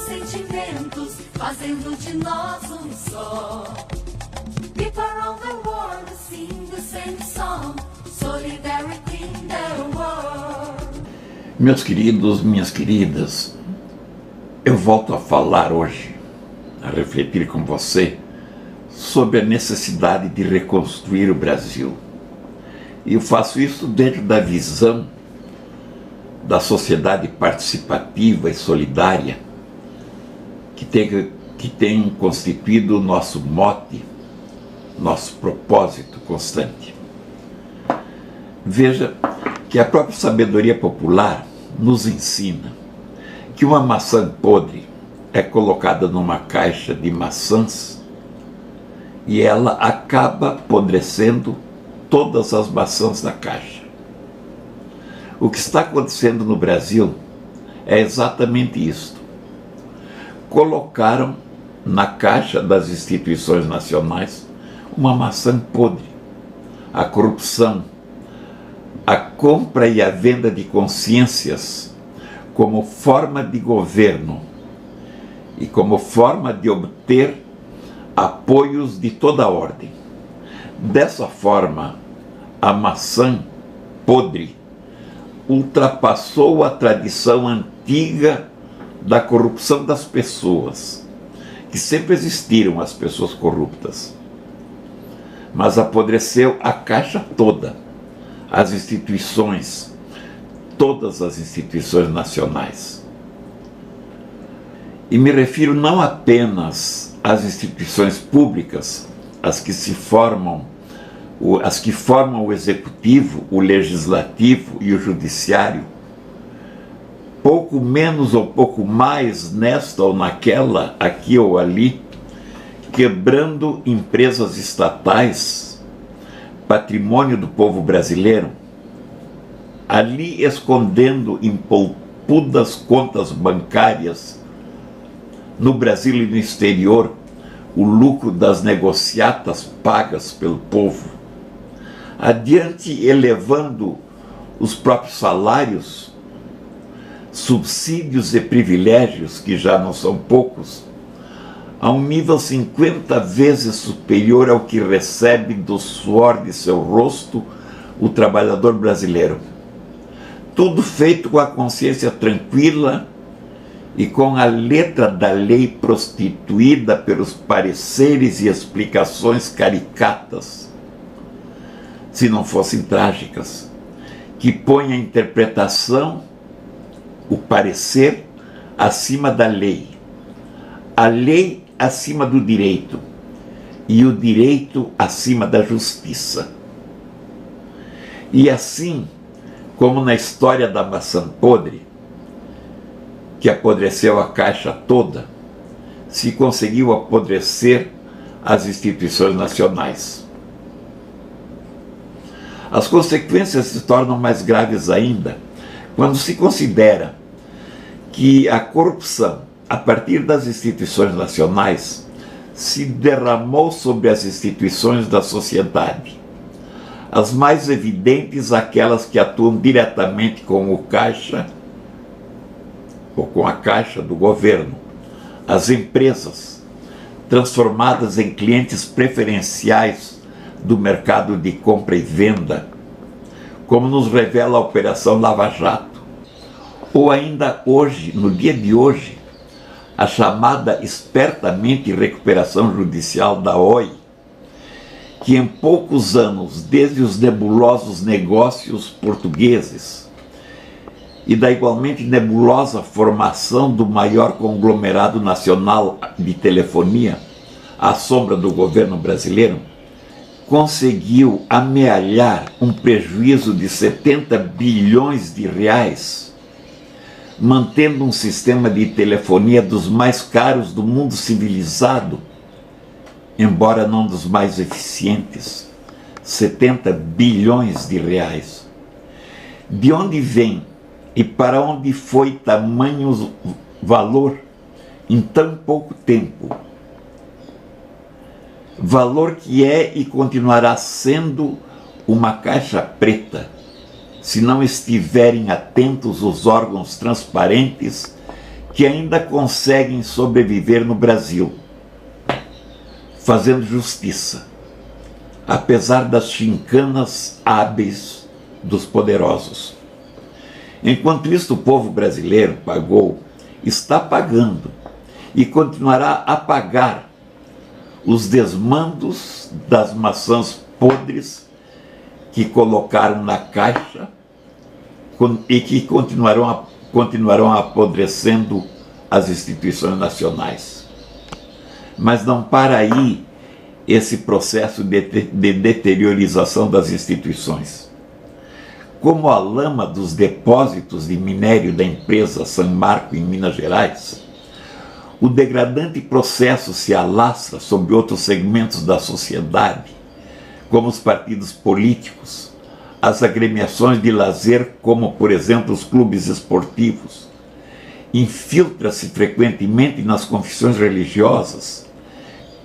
sentimentos, fazendo de nós um só. People around the world sing the same song, solidarity in the world. Meus queridos, minhas queridas, eu volto a falar hoje, a refletir com você sobre a necessidade de reconstruir o Brasil. E eu faço isso dentro da visão da sociedade participativa e solidária que tem constituído o nosso mote, nosso propósito constante. Veja que a própria sabedoria popular nos ensina que uma maçã podre é colocada numa caixa de maçãs e ela acaba apodrecendo todas as maçãs da caixa. O que está acontecendo no Brasil é exatamente isto. Colocaram na caixa das instituições nacionais uma maçã podre. A corrupção, a compra e a venda de consciências como forma de governo e como forma de obter apoios de toda ordem. Dessa forma, a maçã podre ultrapassou a tradição antiga da corrupção das pessoas, que sempre existiram as pessoas corruptas, mas apodreceu a caixa toda, as instituições, todas as instituições nacionais. E me refiro não apenas às instituições públicas, as que formam o executivo, o legislativo e o judiciário, pouco menos ou pouco mais nesta ou naquela, aqui ou ali, quebrando empresas estatais, patrimônio do povo brasileiro, ali escondendo em polpudas contas bancárias, no Brasil e no exterior, o lucro das negociatas pagas pelo povo, adiante elevando os próprios salários, subsídios e privilégios, que já não são poucos, a um nível 50 vezes superior ao que recebe do suor de seu rosto o trabalhador brasileiro. Tudo feito com a consciência tranquila e com a letra da lei prostituída pelos pareceres e explicações caricatas, se não fossem trágicas, que põem a interpretação, o parecer, acima da lei, a lei acima do direito e o direito acima da justiça. E assim, como na história da maçã podre, que apodreceu a caixa toda, se conseguiu apodrecer as instituições nacionais. As consequências se tornam mais graves ainda quando se considera que a corrupção, a partir das instituições nacionais, se derramou sobre as instituições da sociedade. As mais evidentes, aquelas que atuam diretamente com o caixa, ou com a caixa do governo, as empresas, transformadas em clientes preferenciais do mercado de compra e venda, como nos revela a Operação Lava Jato, ou ainda hoje, no dia de hoje, a chamada espertamente recuperação judicial da OI, que em poucos anos, desde os nebulosos negócios portugueses e da igualmente nebulosa formação do maior conglomerado nacional de telefonia, à sombra do governo brasileiro, conseguiu amealhar um prejuízo de 70 bilhões de reais, mantendo um sistema de telefonia dos mais caros do mundo civilizado, embora não dos mais eficientes. 70 bilhões de reais. De onde vem e para onde foi tamanho valor em tão pouco tempo? Valor que é e continuará sendo uma caixa preta, se não estiverem atentos os órgãos transparentes que ainda conseguem sobreviver no Brasil, fazendo justiça, apesar das chincanas hábeis dos poderosos. Enquanto isso, o povo brasileiro pagou, está pagando e continuará a pagar os desmandos das maçãs podres que colocaram na caixa e que continuarão apodrecendo as instituições nacionais. Mas não para aí esse processo de deteriorização das instituições. Como a lama dos depósitos de minério da empresa San Marco em Minas Gerais, o degradante processo se alastra sobre outros segmentos da sociedade, como os partidos políticos, as agremiações de lazer, como, por exemplo, os clubes esportivos. Infiltra-se frequentemente nas confissões religiosas,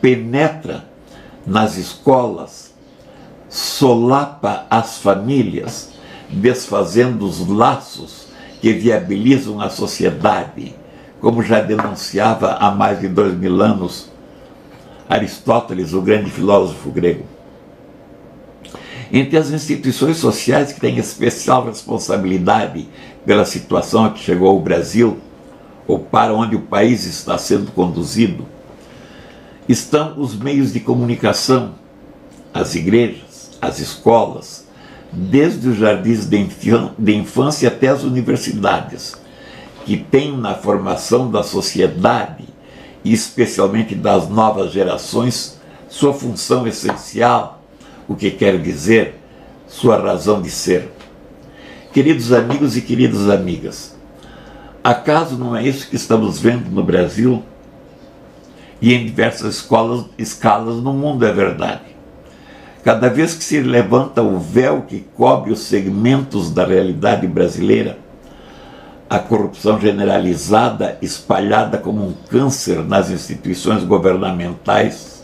penetra nas escolas, solapa as famílias, desfazendo os laços que viabilizam a sociedade, como já denunciava há mais de 2000 anos Aristóteles, o grande filósofo grego. Entre as instituições sociais que têm especial responsabilidade pela situação a que chegou o Brasil, ou para onde o país está sendo conduzido, estão os meios de comunicação, as igrejas, as escolas, desde os jardins de infância até as universidades, que têm na formação da sociedade, e especialmente das novas gerações, sua função essencial, o que quer dizer sua razão de ser. Queridos amigos e queridas amigas, acaso não é isso que estamos vendo no Brasil e em diversas escalas no mundo? É verdade. Cada vez que se levanta o véu que cobre os segmentos da realidade brasileira, a corrupção generalizada, espalhada como um câncer nas instituições governamentais,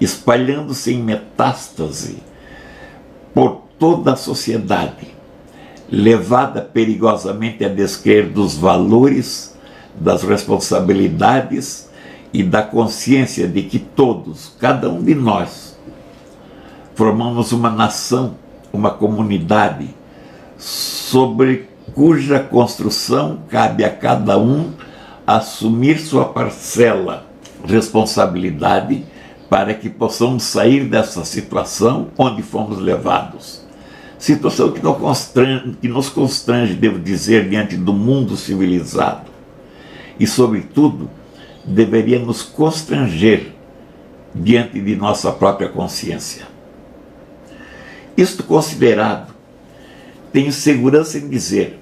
espalhando-se em metástase por toda a sociedade, levada perigosamente a descrer dos valores, das responsabilidades e da consciência de que todos, cada um de nós, formamos uma nação, uma comunidade, sobre cuja construção cabe a cada um assumir sua parcela, responsabilidade, para que possamos sair dessa situação onde fomos levados. Situação que nos constrange, devo dizer, diante do mundo civilizado. E, sobretudo, deveria nos constranger diante de nossa própria consciência. Isto considerado, tenho segurança em dizer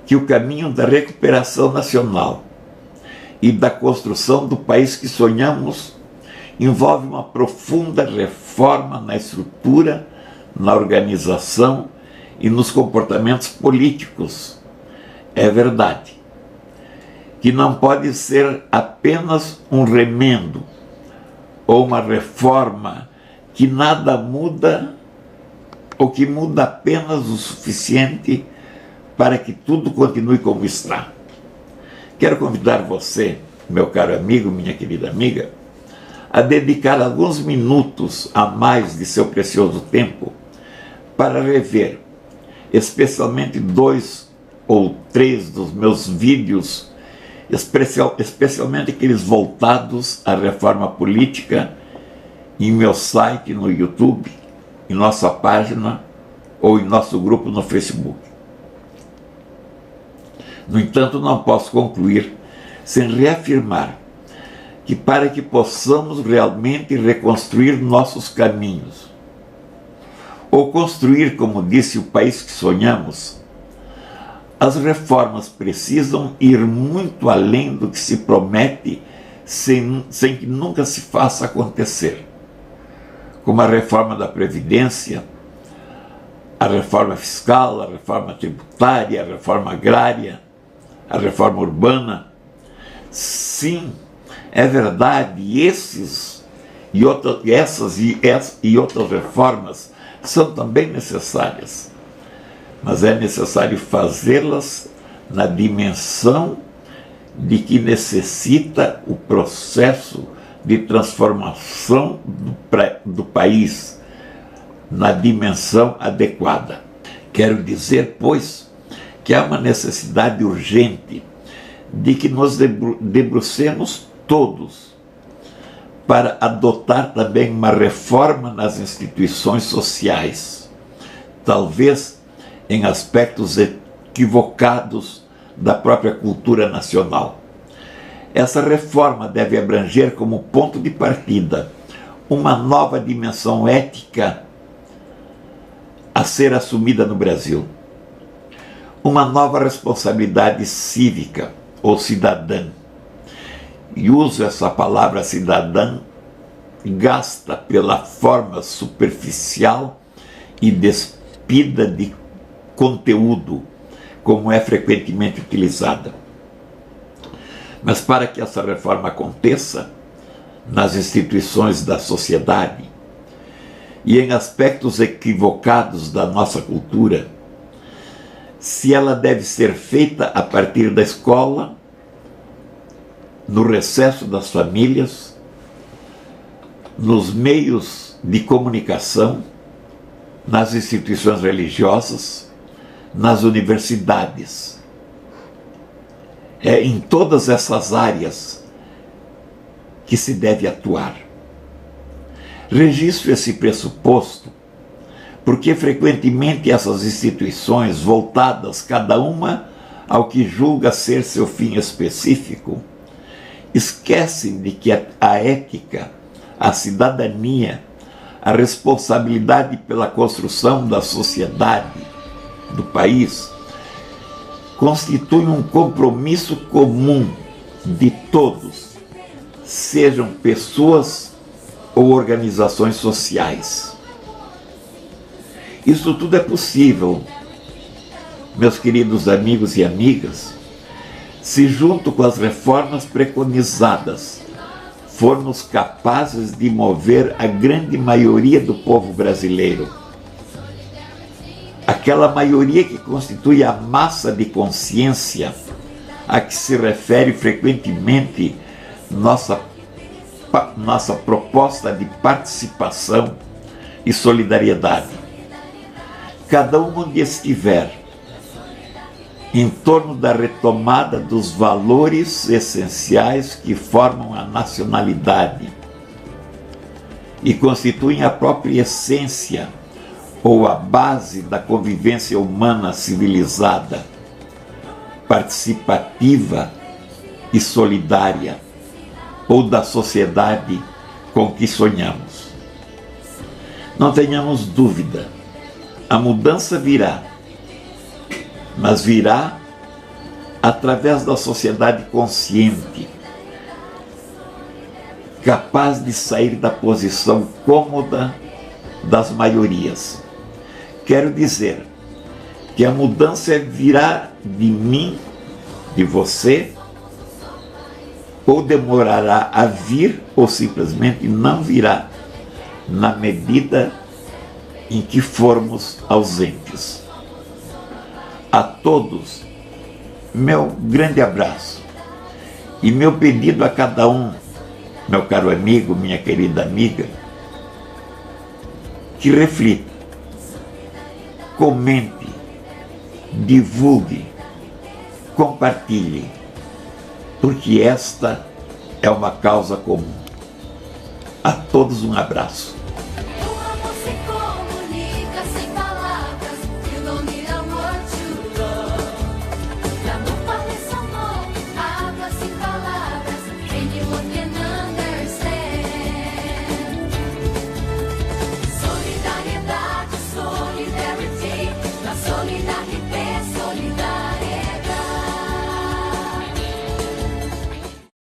que o caminho da recuperação nacional e da construção do país que sonhamos envolve uma profunda reforma na estrutura, na organização e nos comportamentos políticos. É verdade que não pode ser apenas um remendo ou uma reforma que nada muda ou que muda apenas o suficiente para que tudo continue como está. Quero convidar você, meu caro amigo, minha querida amiga, a dedicar alguns minutos a mais de seu precioso tempo para rever, especialmente 2 ou 3 dos meus vídeos, especialmente aqueles voltados à reforma política, em meu site no YouTube, em nossa página ou em nosso grupo no Facebook. No entanto, não posso concluir sem reafirmar que para que possamos realmente reconstruir nossos caminhos, ou construir, como disse, o país que sonhamos, as reformas precisam ir muito além do que se promete sem que nunca se faça acontecer. Como a reforma da Previdência, a reforma fiscal, a reforma tributária, a reforma agrária, a reforma urbana. Sim, é verdade, essas e outras reformas são também necessárias, mas é necessário fazê-las na dimensão de que necessita o processo de transformação do país na dimensão adequada. Quero dizer, pois, que há uma necessidade urgente de que nos debrucemos todos para adotar também uma reforma nas instituições sociais, talvez em aspectos equivocados da própria cultura nacional. Essa reforma deve abranger como ponto de partida uma nova dimensão ética a ser assumida no Brasil, uma nova responsabilidade cívica ou cidadã. E uso essa palavra cidadã gasta pela forma superficial e despida de conteúdo, como é frequentemente utilizada. Mas para que essa reforma aconteça nas instituições da sociedade e em aspectos equivocados da nossa cultura, se ela deve ser feita a partir da escola, no recesso das famílias, nos meios de comunicação, nas instituições religiosas, nas universidades. É em todas essas áreas que se deve atuar. Registro esse pressuposto porque frequentemente essas instituições, voltadas cada uma ao que julga ser seu fim específico, esquecem de que a ética, a cidadania, a responsabilidade pela construção da sociedade, do país, constituem um compromisso comum de todos, sejam pessoas ou organizações sociais. Isso tudo é possível, meus queridos amigos e amigas, se junto com as reformas preconizadas formos capazes de mover a grande maioria do povo brasileiro, aquela maioria que constitui a massa de consciência a que se refere frequentemente nossa proposta de participação e solidariedade. Cada um onde estiver, em torno da retomada dos valores essenciais que formam a nacionalidade e constituem a própria essência ou a base da convivência humana civilizada, participativa e solidária, ou da sociedade com que sonhamos. Não tenhamos dúvida, a mudança virá, mas virá através da sociedade consciente, capaz de sair da posição cômoda das maiorias. Quero dizer que a mudança virá de mim, de você, ou demorará a vir, ou simplesmente não virá, na medida em que formos ausentes. A todos, meu grande abraço e meu pedido a cada um, meu caro amigo, minha querida amiga, que reflita, comente, divulgue, compartilhe, porque esta é uma causa comum. A todos um abraço.